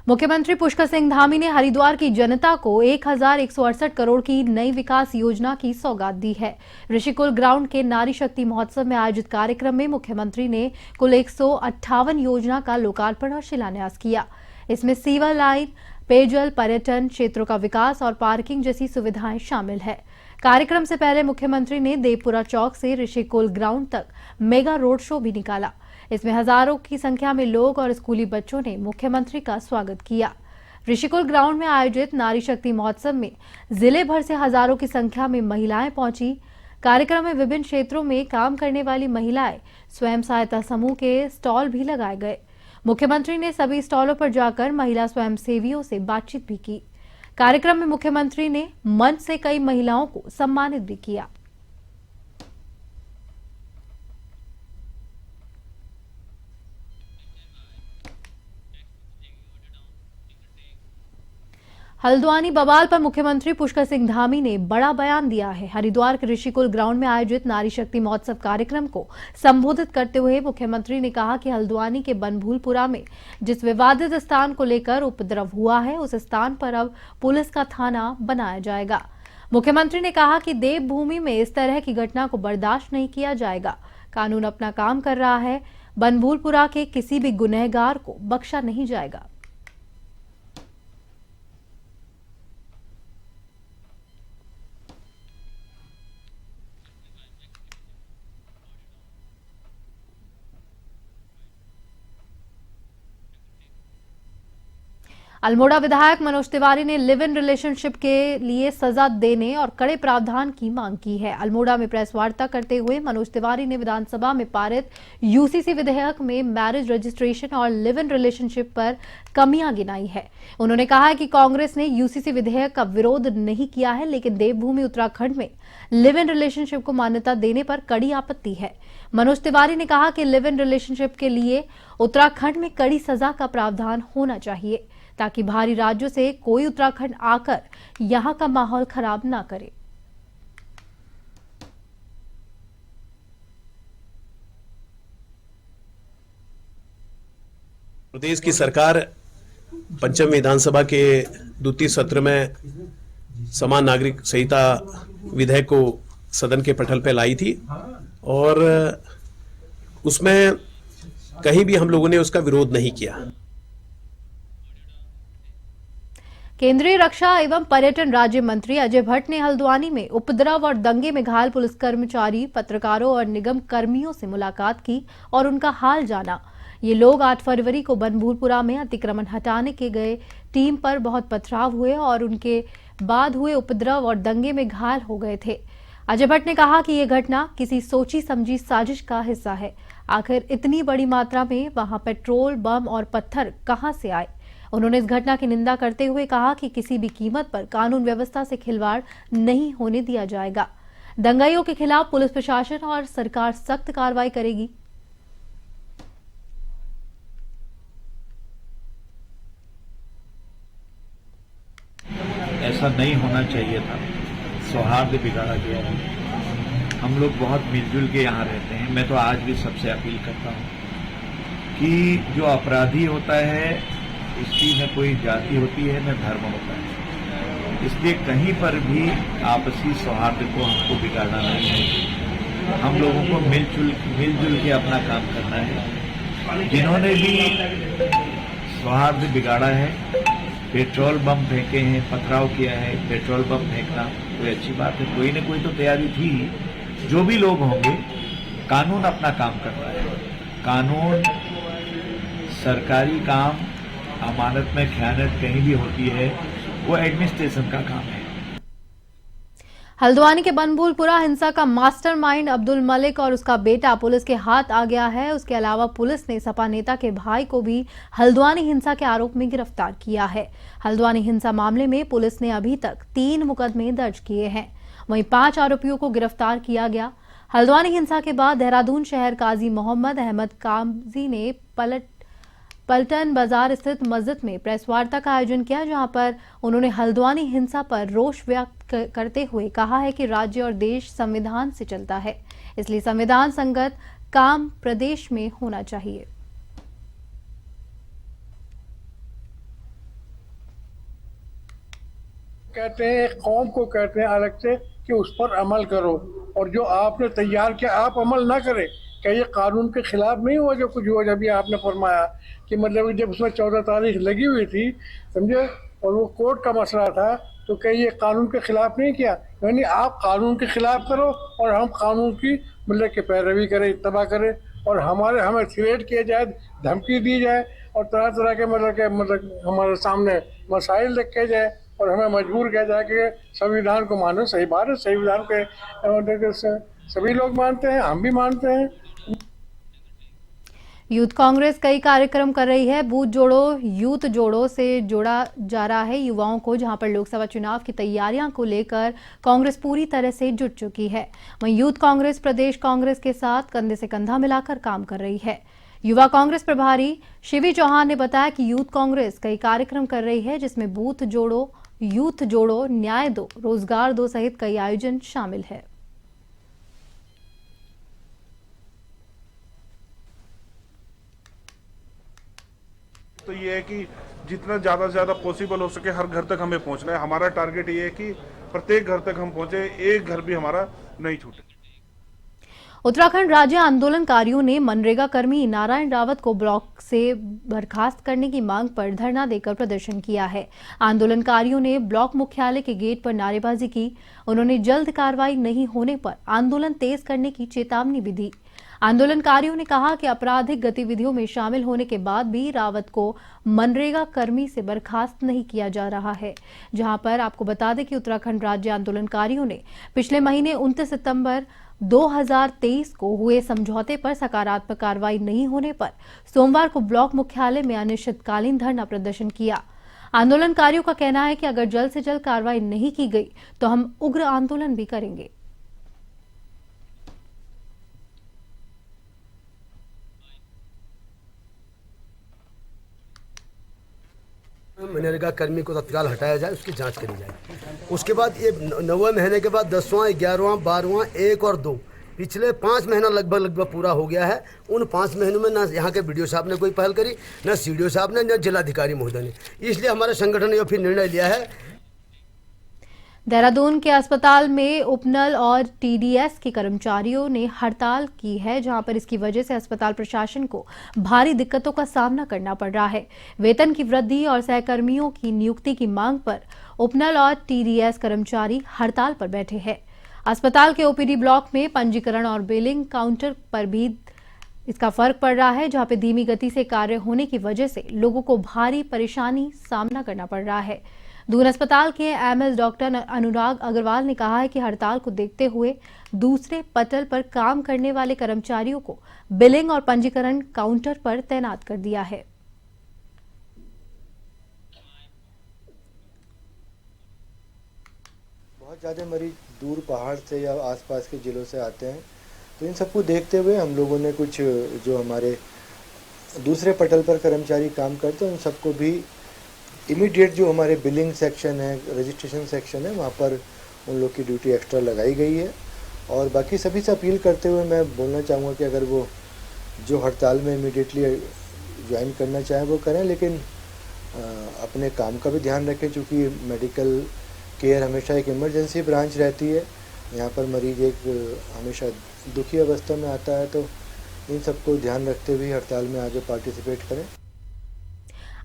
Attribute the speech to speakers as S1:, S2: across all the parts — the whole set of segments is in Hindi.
S1: मुख्यमंत्री पुष्कर सिंह धामी ने हरिद्वार की जनता को 1168 करोड़ की नई विकास योजना की सौगात दी है। ऋषिकुल ग्राउंड के नारी शक्ति महोत्सव में आयोजित कार्यक्रम में मुख्यमंत्री ने कुल 158 योजना का लोकार्पण और शिलान्यास किया। इसमें सीवर लाइन, पेयजल, पर्यटन क्षेत्रों का विकास और पार्किंग जैसी सुविधाएं शामिल है। कार्यक्रम से पहले मुख्यमंत्री ने देवपुरा चौक से ऋषिकुल ग्राउंड तक मेगा रोड शो भी निकाला। इसमें हजारों की संख्या में लोग और स्कूली बच्चों ने मुख्यमंत्री का स्वागत किया। ऋषिकुल ग्राउंड में आयोजित नारी शक्ति महोत्सव में जिले भर से हजारों की संख्या में महिलाएं पहुंची। कार्यक्रम में विभिन्न क्षेत्रों में काम करने वाली महिलाएं स्वयं सहायता समूह के स्टॉल भी लगाए गए। मुख्यमंत्री ने सभी स्टॉलों पर जाकर महिला स्वयंसेवियों से बातचीत भी की। कार्यक्रम में मुख्यमंत्री ने मंच से कई महिलाओं को सम्मानित भी किया। हल्द्वानी बवाल पर मुख्यमंत्री पुष्कर सिंह धामी ने बड़ा बयान दिया है। हरिद्वार के ऋषिकुल ग्राउंड में आयोजित नारी शक्ति महोत्सव कार्यक्रम को संबोधित करते हुए मुख्यमंत्री ने कहा कि हल्द्वानी के बनभूलपुरा में जिस विवादित स्थान को लेकर उपद्रव हुआ है, उस स्थान पर अब पुलिस का थाना बनाया जाएगा। मुख्यमंत्री ने कहा कि देवभूमि में इस तरह की घटना को बर्दाश्त नहीं किया जाएगा। कानून अपना काम कर रहा है। बनभूलपुरा के किसी भी गुनहगार को बख्शा नहीं जाएगा। अल्मोड़ा विधायक मनोज तिवारी ने लिव इन रिलेशनशिप के लिए सजा देने और कड़े प्रावधान की मांग की है। अल्मोड़ा में प्रेस वार्ता करते हुए मनोज तिवारी ने विधानसभा में पारित यूसीसी विधेयक में मैरिज रजिस्ट्रेशन और लिव इन रिलेशनशिप पर कमियां गिनाई है। उन्होंने कहा है कि कांग्रेस ने यूसीसी विधेयक का विरोध नहीं किया है, लेकिन देवभूमि उत्तराखंड में लिव इन रिलेशनशिप को मान्यता देने पर कड़ी आपत्ति है। मनोज तिवारी ने कहा कि लिव इन रिलेशनशिप के लिए उत्तराखंड में कड़ी सजा का प्रावधान होना चाहिए, ताकि बाहरी राज्यों से कोई उत्तराखंड आकर यहां का माहौल खराब ना करे।
S2: प्रदेश की सरकार पंचम विधानसभा के द्वितीय सत्र में समान नागरिक संहिता विधेयक को सदन के पटल पर लाई थी और उसमें कहीं भी हम लोगों ने उसका विरोध नहीं किया।
S1: केंद्रीय रक्षा एवं पर्यटन राज्य मंत्री अजय भट्ट ने हल्द्वानी में उपद्रव और दंगे में घायल पुलिस कर्मचारी, पत्रकारों और निगम कर्मियों से मुलाकात की और उनका हाल जाना। ये लोग 8 फरवरी को बनभूलपुरा में अतिक्रमण हटाने के गए टीम पर बहुत पथराव हुए और उनके बाद हुए उपद्रव और दंगे में घायल हो गए थे। अजय भट्ट ने कहा कि यह घटना किसी सोची समझी साजिश का हिस्सा है। आखिर इतनी बड़ी मात्रा में वहां पेट्रोल, बम और पत्थर कहां से आए। उन्होंने इस घटना की निंदा करते हुए कहा कि किसी भी कीमत पर कानून व्यवस्था से खिलवाड़ नहीं होने दिया जाएगा। दंगाइयों के खिलाफ पुलिस प्रशासन और सरकार सख्त कार्रवाई करेगी।
S3: ऐसा नहीं होना चाहिए था। सौहार्द बिगाड़ा गया है। हम लोग बहुत मिलजुल के यहाँ रहते हैं। मैं तो आज भी सबसे अपील करता हूँ कि जो अपराधी होता है इसकी न कोई जाति होती है न धर्म होता है, इसलिए कहीं पर भी आपसी सौहार्द को हमको बिगाड़ना नहीं है। हम लोगों को मिलजुल के अपना काम करना है। जिन्होंने भी सौहार्द बिगाड़ा है, पेट्रोल बम फेंके हैं, पथराव किया है, पेट्रोल बम फेंकना कोई अच्छी बात है, कोई न कोई तो तैयारी थी। जो भी लोग होंगे, कानून अपना काम कर रहा है। कानून, सरकारी काम, अमानत में खयानत कहीं भी होती है, वो एडमिनिस्ट्रेशन का काम है।
S1: हल्द्वानी के बनभूलपुरा हिंसा का मास्टरमाइंड अब्दुल मलिक और उसका बेटा पुलिस के हाथ आ गया है। उसके अलावा पुलिस ने सपा नेता के भाई को भी हल्द्वानी हिंसा के आरोप में गिरफ्तार किया है। हल्द्वानी हिंसा मामले में पुलिस ने अभी तक 3 मुकदमे दर्ज किए हैं। वहीं 5 आरोपियों को गिरफ्तार किया गया। हल्द्वानी हिंसा के बाद देहरादून शहर काजी मोहम्मद अहमद काजी ने पलटन बाजार स्थित मस्जिद में प्रेस वार्ता का आयोजन किया, जहां पर उन्होंने हल्द्वानी हिंसा पर रोष व्यक्त करते हुए कहा है कि राज्य और देश संविधान से चलता है, इसलिए संविधान संगत काम प्रदेश में होना चाहिए।
S4: कहते हैं, एक कौम को कहते हैं अलग से कि उस पर अमल करो, और जो आपने तैयार किया आप अमल ना करें, क्या ये कानून के खिलाफ नहीं हुआ जो कुछ हुआ? जब ये आपने फरमाया कि मतलब जब उसमें 14 तारीख लगी हुई थी, समझे, और वो कोर्ट का मसला था, तो क्या ये कानून के खिलाफ नहीं किया? यानी आप कानून के खिलाफ करो और हम कानून की मतलब की पैरवी करें, इत्तबा करें, और हमें थ्रेट किया जाए, धमकी दी जाए, और तरह तरह के मतलब हमारे सामने मसाइल रखे जाए, और हमें मजबूर किया जाए कि संविधान को मानो। सही बात है, संविधान के सभी लोग मानते हैं, हम भी मानते हैं।
S1: यूथ कांग्रेस कई कार्यक्रम कर रही है। बूथ जोड़ो यूथ जोड़ो से जोड़ा जा रहा है युवाओं को, जहां पर लोकसभा चुनाव की तैयारियां को लेकर कांग्रेस पूरी तरह से जुट चुकी है। वहीं यूथ कांग्रेस प्रदेश कांग्रेस के साथ कंधे से कंधा मिलाकर काम कर रही है। युवा कांग्रेस प्रभारी शिवी चौहान ने बताया कि यूथ कांग्रेस कई कार्यक्रम कर रही है, जिसमें बूथ जोड़ो, यूथ जोड़ो, न्याय दो, रोजगार दो सहित कई आयोजन शामिल है।
S5: तो ये है कि जितना ज़्यादा से ज़्यादा पॉसिबल हो सके हर घर तक हमें पहुंचना है। हमारा टारगेट ये है कि प्रत्येक घर तक हम पहुंचे, एक घर भी हमारा नहीं छूटे।
S1: उत्तराखंड राज्य आंदोलनकारियों ने मनरेगा कर्मी नारायण रावत को ब्लॉक से बर्खास्त करने की मांग पर धरना देकर प्रदर्शन किया है। आंदोलनकारियों ने ब्लॉक मुख्यालय के गेट पर नारेबाजी की। उन्होंने जल्द कार्रवाई नहीं होने पर आंदोलन तेज करने की चेतावनी भी दी। आंदोलनकारियों ने कहा कि आपराधिक गतिविधियों में शामिल होने के बाद भी रावत को मनरेगा कर्मी से बर्खास्त नहीं किया जा रहा है। जहां पर आपको बता दें कि उत्तराखंड राज्य आंदोलनकारियों ने पिछले महीने 29 सितंबर 2023 को हुए समझौते पर सकारात्मक कार्रवाई नहीं होने पर सोमवार को ब्लॉक मुख्यालय में अनिश्चितकालीन धरना प्रदर्शन किया। आंदोलनकारियों का कहना है कि अगर जल्द से जल्द कार्रवाई नहीं की गई तो हम उग्र आंदोलन भी करेंगे।
S6: मनरेगा कर्मी को तत्काल हटाया जाए, उसकी जांच करी जाए। उसके बाद ये 9वें महीने के बाद 10वां, 11वां, 12वां, 1 और 2 पिछले 5 महीना लगभग पूरा हो गया है। उन 5 महीनों में ना यहाँ के बीडीओ साहब ने कोई पहल करी, ना सीडीओ साहब ने, ना जिलाधिकारी महोदय ने। इसलिए हमारे संगठन ने फिर निर्णय लिया है।
S1: देहरादून के अस्पताल में उपनल और टीडीएस के कर्मचारियों ने हड़ताल की है, जहां पर इसकी वजह से अस्पताल प्रशासन को भारी दिक्कतों का सामना करना पड़ रहा है। वेतन की वृद्धि और सहकर्मियों की नियुक्ति की मांग पर उपनल और टीडीएस कर्मचारी हड़ताल पर बैठे हैं। अस्पताल के ओपीडी ब्लॉक में पंजीकरण और बिलिंग काउंटर पर भी इसका फर्क पड़ रहा है, जहां पे धीमी गति से कार्य होने की वजह से लोगों को भारी परेशानी सामना करना पड़ रहा है। दून अस्पताल के एमएस डॉक्टर अनुराग अग्रवाल ने कहा है कि हड़ताल को देखते हुए दूसरे पटल पर काम करने वाले कर्मचारियों को बिलिंग और पंजीकरण काउंटर पर तैनात कर दिया है।
S7: बहुत ज़्यादा मरीज दूर पहाड़ से या आसपास के जिलों से आते हैं, तो इन सबको देखते हुए हम लोगों ने कुछ जो हमारे दूसरे पटल पर कर्मचारी काम करते हैं उन सबको भी इमीडिएट जो हमारे बिलिंग सेक्शन है, रजिस्ट्रेशन सेक्शन है, वहाँ पर उन लोग की ड्यूटी एक्स्ट्रा लगाई गई है। और बाकी सभी से अपील करते हुए मैं बोलना चाहूँगा कि अगर वो जो हड़ताल में इमीडिएटली ज्वाइन करना चाहें वो करें, लेकिन अपने काम का भी ध्यान रखें, क्योंकि मेडिकल केयर हमेशा एक इमरजेंसी ब्रांच रहती है। यहाँ पर मरीज एक हमेशा दुखी अवस्था में आता है, तो इन सबको ध्यान रखते हुए हड़ताल में आगे पार्टिसिपेट करें।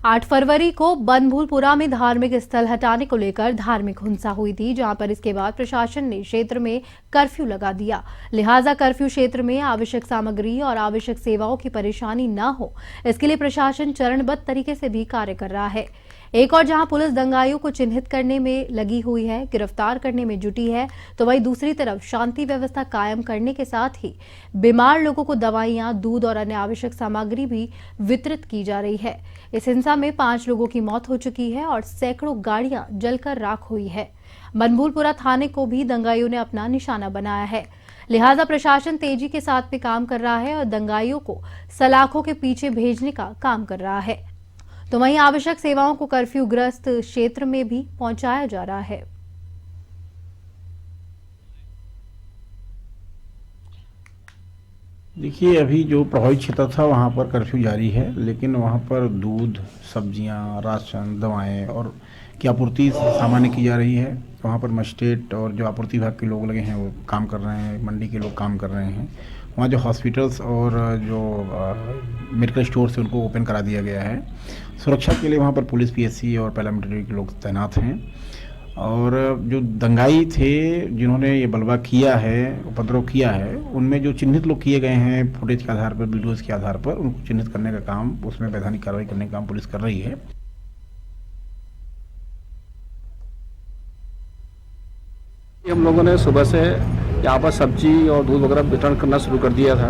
S1: 8 फरवरी को बनभूलपुरा में धार्मिक स्थल हटाने को लेकर धार्मिक हिंसा हुई थी, जहां पर इसके बाद प्रशासन ने क्षेत्र में कर्फ्यू लगा दिया। लिहाजा कर्फ्यू क्षेत्र में आवश्यक सामग्री और आवश्यक सेवाओं की परेशानी न हो, इसके लिए प्रशासन चरणबद्ध तरीके से भी कार्य कर रहा है। एक और जहां पुलिस दंगाइयों को चिन्हित करने में लगी हुई है, गिरफ्तार करने में जुटी है, तो वहीं दूसरी तरफ शांति व्यवस्था कायम करने के साथ ही बीमार लोगों को दवाइयां, दूध और अन्य आवश्यक सामग्री भी वितरित की जा रही है। इस हिंसा में 5 लोगों की मौत हो चुकी है और सैकड़ों गाड़ियां जलकर राख हुई है। बनभूलपुरा थाने को भी दंगाइयों ने अपना निशाना बनाया है। लिहाजा प्रशासन तेजी के साथ भी काम कर रहा है और दंगाइयों को सलाखों के पीछे भेजने का काम कर रहा है। तो वहीं आवश्यक सेवाओं को कर्फ्यू ग्रस्त क्षेत्र में भी पहुंचाया जा रहा है।
S8: देखिए, अभी जो प्रभावित क्षेत्र था वहाँ पर कर्फ्यू जारी है, लेकिन वहाँ पर दूध, सब्जियाँ, राशन, दवाएं और की आपूर्ति सामान्य की जा रही है। वहाँ पर मजिस्ट्रेट और जो आपूर्ति विभाग के लोग लगे हैं वो काम कर रहे हैं, मंडी के लोग काम कर रहे हैं। वहाँ जो हॉस्पिटल्स और जो मेडिकल स्टोर्स हैं उनको ओपन करा दिया गया है। सुरक्षा के लिए वहाँ पर पुलिस, पीएससी और पैरामिलिट्री के लोग तैनात हैं। और जो दंगाई थे जिन्होंने ये बलवा किया है, उपद्रव किया है, उनमें जो चिन्हित लोग किए गए हैं फुटेज के आधार पर, वीडियोज़ के आधार पर, उनको चिन्हित करने का काम, उसमें वैधानिक कार्रवाई करने का काम पुलिस कर रही है।
S9: हम लोगों ने सुबह से यहाँ पर सब्जी और दूध वगैरह वितरण करना शुरू कर दिया था।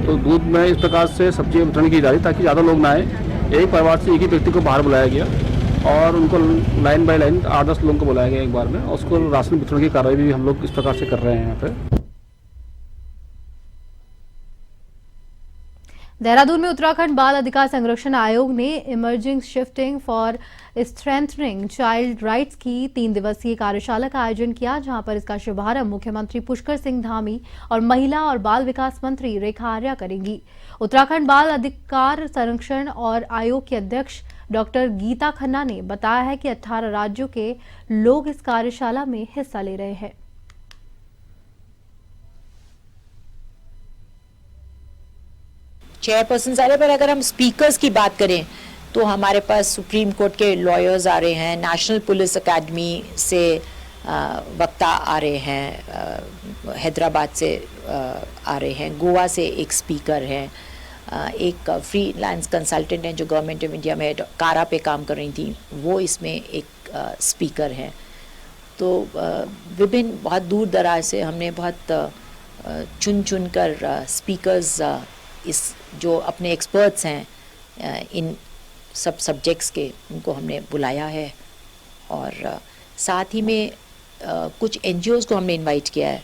S9: तो दूध में इस प्रकार से सब्जी वितरण की जा रही ताकि ज़्यादा लोग ना आए। एक परिवार से एक ही व्यक्ति को बाहर बुलाया गया और उनको लाइन बाय लाइन 8-10 लोगों को बुलाया गया एक बार में, और उसको राशन वितरण की कार्रवाई भी हम लोग इस प्रकार से कर रहे हैं यहाँ पे।
S1: देहरादून में उत्तराखंड बाल अधिकार संरक्षण आयोग ने emerging shifting for strengthening child rights की 3 दिवसीय कार्यशाला का आयोजन किया, जहां पर इसका शुभारंभ मुख्यमंत्री पुष्कर सिंह धामी और महिला और बाल विकास मंत्री रेखा आर्या करेंगी। उत्तराखंड बाल अधिकार संरक्षण और आयोग की अध्यक्ष डॉक्टर गीता खन्ना ने बताया है कि 18 राज्यों के लोग इस कार्यशाला में हिस्सा ले रहे हैं।
S10: चेयरपर्सन आ रहे, पर अगर हम स्पीकर्स की बात करें तो हमारे पास सुप्रीम कोर्ट के लॉयर्स आ रहे हैं, नेशनल पुलिस एकेडमी से वक्ता आ रहे हैं, हैदराबाद से आ रहे हैं, गोवा से एक स्पीकर हैं, एक फ्रीलांस कंसल्टेंट हैं जो गवर्नमेंट ऑफ इंडिया में कारा पे काम कर रही थी, वो इसमें एक स्पीकर हैं। तो विभिन्न बहुत दूर दराज से हमने बहुत चुन चुन कर स्पीकर्स इस जो अपने एक्सपर्ट्स हैं इन सब सब्जेक्ट्स के, उनको हमने बुलाया है। और साथ ही में कुछ एनजीओज़ को हमने इनवाइट किया है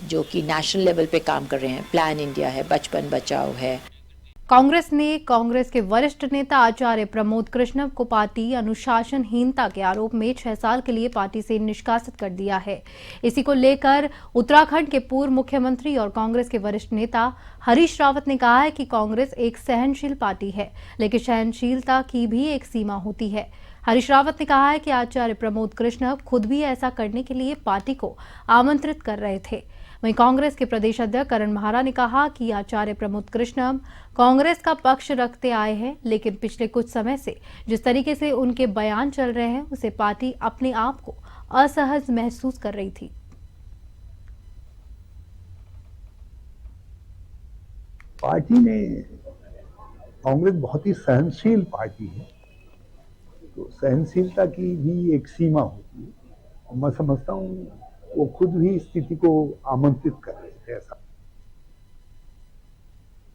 S10: जो कि नेशनल लेवल पे काम कर रहे हैं। प्लान इंडिया है, बचपन बचाओ है।
S1: कांग्रेस ने कांग्रेस के वरिष्ठ नेता आचार्य प्रमोद कृष्णम को पार्टी अनुशासनहीनता के आरोप में 6 साल के लिए पार्टी से निष्कासित कर दिया है। इसी को लेकर उत्तराखंड के पूर्व मुख्यमंत्री और कांग्रेस के वरिष्ठ नेता हरीश रावत ने कहा है कि कांग्रेस एक सहनशील पार्टी है, लेकिन सहनशीलता की भी एक सीमा होती है। हरीश रावत ने कहा है कि आचार्य प्रमोद कृष्णम खुद भी ऐसा करने के लिए पार्टी को आमंत्रित कर रहे थे। वहीं कांग्रेस के प्रदेश अध्यक्ष करण महारा ने कहा कि आचार्य प्रमोद कृष्णम कांग्रेस का पक्ष रखते आए हैं, लेकिन पिछले कुछ समय से जिस तरीके से उनके बयान चल रहे हैं उसे पार्टी अपने आप को असहज महसूस कर रही थी।
S11: पार्टी ने, कांग्रेस बहुत ही सहनशील पार्टी है, तो सहनशीलता की भी एक सीमा होती है। और मैं समझता हूँ वो खुद भी स्थिति को आमंत्रित कर रहे थे। ऐसा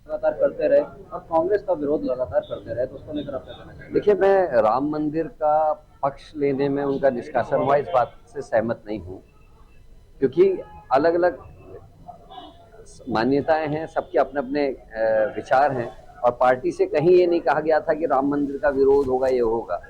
S12: लगातार करते रहे और कांग्रेस का विरोध लगातार करते रहे, तो उसको लेकर आप क्या कहना चाहेंगे? देखिए, मैं राम मंदिर का पक्ष लेने में उनका निष्कासन हुआ इस बात से सहमत नहीं हूँ, क्योंकि अलग अलग मान्यताएं हैं, सबके अपने अपने विचार हैं, और पार्टी से कहीं ये नहीं कहा गया था कि राम मंदिर का विरोध होगा, ये होगा।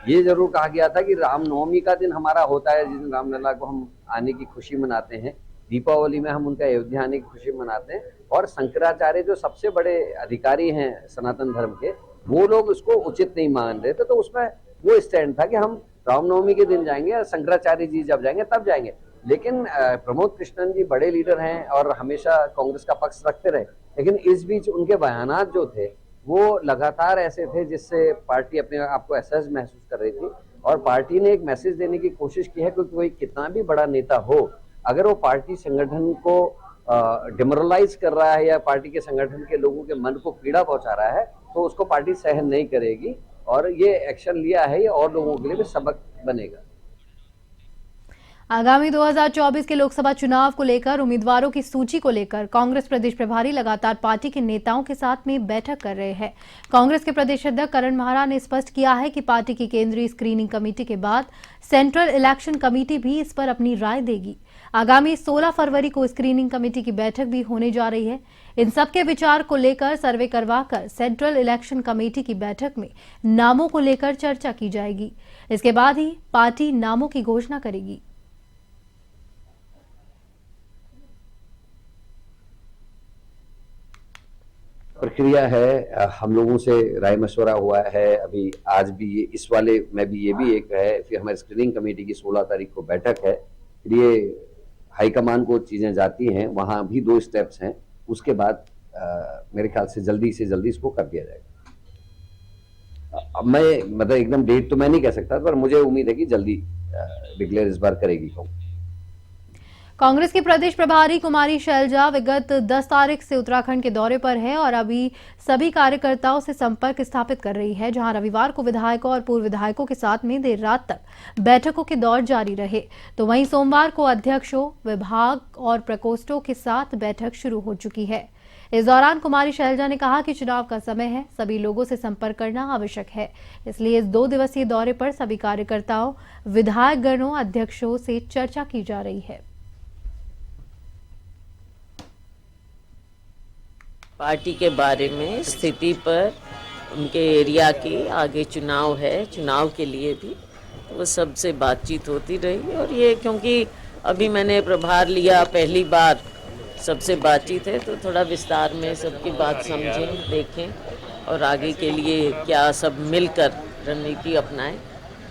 S12: ये जरूर कहा गया था कि रामनवमी का दिन हमारा होता है, जिस दिन रामलला को हम आने की खुशी मनाते हैं, दीपावली में हम उनका अयोध्या आने की खुशी मनाते हैं, और शंकराचार्य जो सबसे बड़े अधिकारी हैं सनातन धर्म के, वो लोग उसको उचित नहीं मान रहे थे। तो उसमें वो स्टैंड था कि हम रामनवमी के दिन जाएंगे और शंकराचार्य जी जब जाएंगे तब जाएंगे। लेकिन प्रमोद कृष्णन जी बड़े लीडर हैं और हमेशा कांग्रेस का पक्ष रखते रहे, लेकिन इस बीच उनके बयानात जो थे वो लगातार ऐसे थे जिससे पार्टी अपने आप को असहज महसूस कर रही थी। और पार्टी ने एक मैसेज देने की कोशिश की है, क्योंकि कोई कितना भी बड़ा नेता हो, अगर वो पार्टी संगठन को डिमोरलाइज कर रहा है या पार्टी के संगठन के लोगों के मन को पीड़ा पहुंचा रहा है, तो उसको पार्टी सहन नहीं करेगी। और ये एक्शन लिया है, ये और लोगों के लिए भी सबक बनेगा।
S1: आगामी 2024 के लोकसभा चुनाव को लेकर उम्मीदवारों की सूची को लेकर कांग्रेस प्रदेश प्रभारी लगातार पार्टी के नेताओं के साथ में बैठक कर रहे हैं। कांग्रेस के प्रदेश अध्यक्ष करण महारा ने स्पष्ट किया है कि पार्टी की केंद्रीय स्क्रीनिंग कमेटी के बाद सेंट्रल इलेक्शन कमेटी भी इस पर अपनी राय देगी। आगामी 16 फरवरी को स्क्रीनिंग कमेटी की बैठक भी होने जा रही है। इन सबके विचार को लेकर सर्वे करवाकर सेंट्रल इलेक्शन कमेटी की बैठक में नामों को लेकर चर्चा की जाएगी। इसके बाद ही पार्टी नामों की घोषणा करेगी।
S12: प्रक्रिया है, हम लोगों से राय मशवरा हुआ है। अभी आज भी ये इस वाले में भी ये भी एक है, फिर हमारी स्क्रीनिंग कमेटी की 16 तारीख को बैठक है, फिर ये हाईकमान को चीज़ें जाती हैं, वहाँ भी 2 स्टेप्स हैं। उसके बाद मेरे ख्याल से जल्दी इसको कर दिया जाएगा। अब मैं मतलब एकदम डेट तो मैं नहीं कह सकता, पर मुझे उम्मीद है कि जल्दी डिक्लेयर इस बार करेगी कांग्रेस।
S1: कांग्रेस की प्रदेश प्रभारी कुमारी शैलजा विगत 10 तारीख से उत्तराखंड के दौरे पर है और अभी सभी कार्यकर्ताओं से संपर्क स्थापित कर रही है, जहां रविवार को विधायकों और पूर्व विधायकों के साथ में देर रात तक बैठकों के दौर जारी रहे, तो वहीं सोमवार को अध्यक्षों, विभाग और प्रकोष्ठों के साथ बैठक शुरू हो चुकी है। इस दौरान कुमारी शैलजा ने कहा कि चुनाव का समय है, सभी लोगों से संपर्क करना आवश्यक है, इसलिए इस 2 दिवसीय दौरे पर सभी कार्यकर्ताओं, विधायकगणों, अध्यक्षों से चर्चा की जा रही है।
S13: पार्टी के बारे में, स्थिति पर, उनके एरिया की, आगे चुनाव है, चुनाव के लिए भी वो सबसे बातचीत होती रही। और ये क्योंकि अभी मैंने प्रभार लिया, पहली बार सबसे बातचीत है, तो थोड़ा विस्तार में सबकी बात समझें, देखें और आगे के लिए क्या सब मिलकर रणनीति अपनाएं,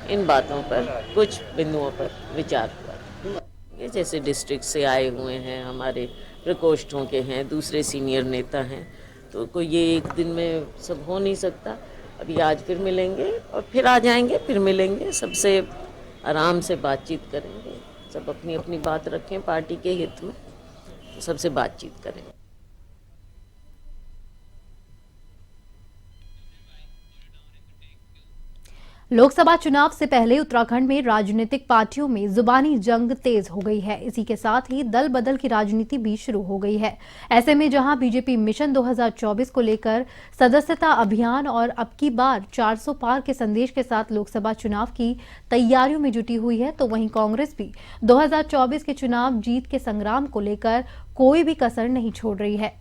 S13: इन बातों पर, कुछ बिंदुओं पर विचार हुआ। ये जैसे डिस्ट्रिक्ट से आए हुए हैं, हमारे प्रकोष्ठों के हैं, दूसरे सीनियर नेता हैं, तो कोई ये एक दिन में सब हो नहीं सकता। अभी आज फिर मिलेंगे और फिर आ जाएंगे, फिर मिलेंगे, सबसे आराम से बातचीत करेंगे, सब अपनी अपनी बात रखें पार्टी के हित में, तो सबसे बातचीत करेंगे।
S1: लोकसभा चुनाव से पहले उत्तराखंड में राजनीतिक पार्टियों में जुबानी जंग तेज हो गई है। इसी के साथ ही दल बदल की राजनीति भी शुरू हो गई है। ऐसे में जहां बीजेपी मिशन 2024 को लेकर सदस्यता अभियान और अब की बार 400 पार के संदेश के साथ लोकसभा चुनाव की तैयारियों में जुटी हुई है, तो वहीं कांग्रेस भी 2024 के चुनाव जीत के संग्राम को लेकर कोई भी कसर नहीं छोड़ रही है।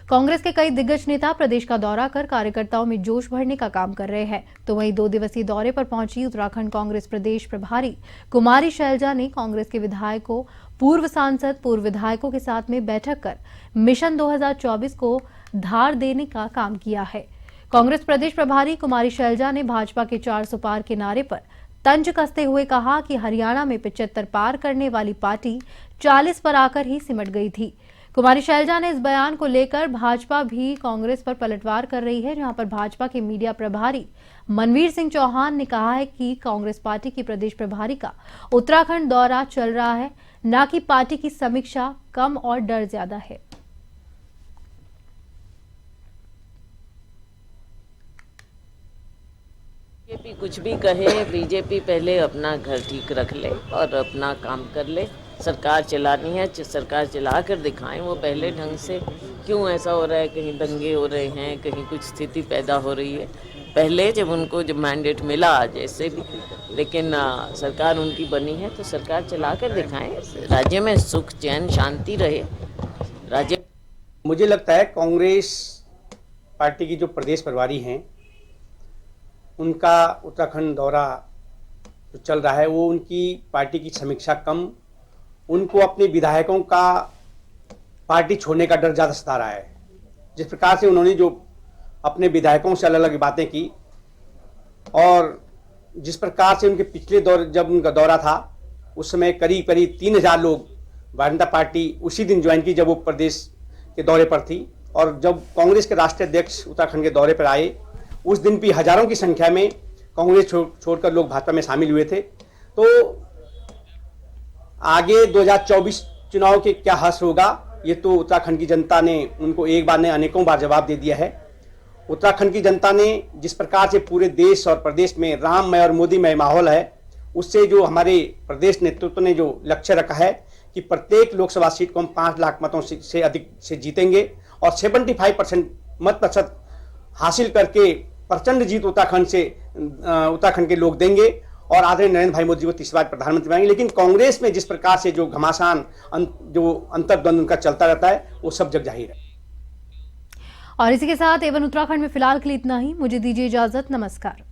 S1: कांग्रेस के कई दिग्गज नेता प्रदेश का दौरा कर कार्यकर्ताओं में जोश भरने का काम कर रहे हैं, तो वहीं 2 दिवसीय दौरे पर पहुंची उत्तराखंड कांग्रेस प्रदेश प्रभारी कुमारी शैलजा ने कांग्रेस के विधायकों, पूर्व सांसद, पूर्व विधायकों के साथ में बैठक कर मिशन 2024 को धार देने का काम किया है। कांग्रेस प्रदेश प्रभारी कुमारी शैलजा ने भाजपा के 400 पार के नारे पर तंज कसते हुए कहा कि हरियाणा में 75 पार करने वाली पार्टी 40 पर आकर ही सिमट गई थी। कुमारी शैलजा ने इस बयान को लेकर भाजपा भी कांग्रेस पर पलटवार कर रही है, जहां पर भाजपा के मीडिया प्रभारी मनवीर सिंह चौहान ने कहा है कि कांग्रेस पार्टी की प्रदेश प्रभारी का उत्तराखंड दौरा चल रहा है, न कि पार्टी की समीक्षा कम और डर ज्यादा है।
S13: बीजेपी कुछ भी कहे, बीजेपी पहले अपना घर ठीक रख ले और अपना काम कर ले। सरकार चलानी है, सरकार चला कर दिखाएं वो पहले ढंग से। क्यों ऐसा हो रहा है, कहीं दंगे हो रहे हैं, कहीं कुछ स्थिति पैदा हो रही है। पहले जब उनको जब मैंडेट मिला जैसे भी, लेकिन सरकार उनकी बनी है तो सरकार चला कर दिखाएं, राज्य में सुख चैन शांति रहे। राज्य
S14: मुझे लगता है कांग्रेस पार्टी की जो प्रदेश प्रभारी हैं उनका उत्तराखंड दौरा जो चल रहा है वो उनकी पार्टी की समीक्षा कम, उनको अपने विधायकों का पार्टी छोड़ने का डर ज़्यादा सता रहा है। जिस प्रकार से उन्होंने जो अपने विधायकों से अलग अलग बातें की और जिस प्रकार से उनके पिछले दौर जब उनका दौरा था उस समय करीब 3000 लोग भारतीय जनता पार्टी उसी दिन ज्वाइन की जब वो प्रदेश के दौरे पर थी, और जब कांग्रेस के राष्ट्रीय अध्यक्ष उत्तराखंड के दौरे पर आए उस दिन भी हजारों की संख्या में कांग्रेस छोड़कर लोग भाजपा में शामिल हुए थे। तो आगे 2024 चुनाव के क्या हासिल होगा ये तो उत्तराखंड की जनता ने उनको एक बार ने अनेकों बार जवाब दे दिया है। उत्तराखंड की जनता ने जिस प्रकार से पूरे देश और प्रदेश में राममय और मोदीमय माहौल है, उससे जो हमारे प्रदेश नेतृत्व ने जो लक्ष्य रखा है कि प्रत्येक लोकसभा सीट को हम 5 लाख मतों से अधिक से जीतेंगे और 75% मत प्रतिशत हासिल करके प्रचंड जीत उत्तराखंड के लोग देंगे और आदरणीय नरेंद्र भाई मोदी को तीसरी बार प्रधानमंत्री बनाएंगे। लेकिन कांग्रेस में जिस प्रकार से जो घमासान जो अंतर्द्वंद उनका चलता रहता है वो सब जग जाहिर है।
S1: और इसी के साथ एवन उत्तराखंड में फिलहाल के लिए इतना ही। मुझे दीजिए इजाजत। नमस्कार।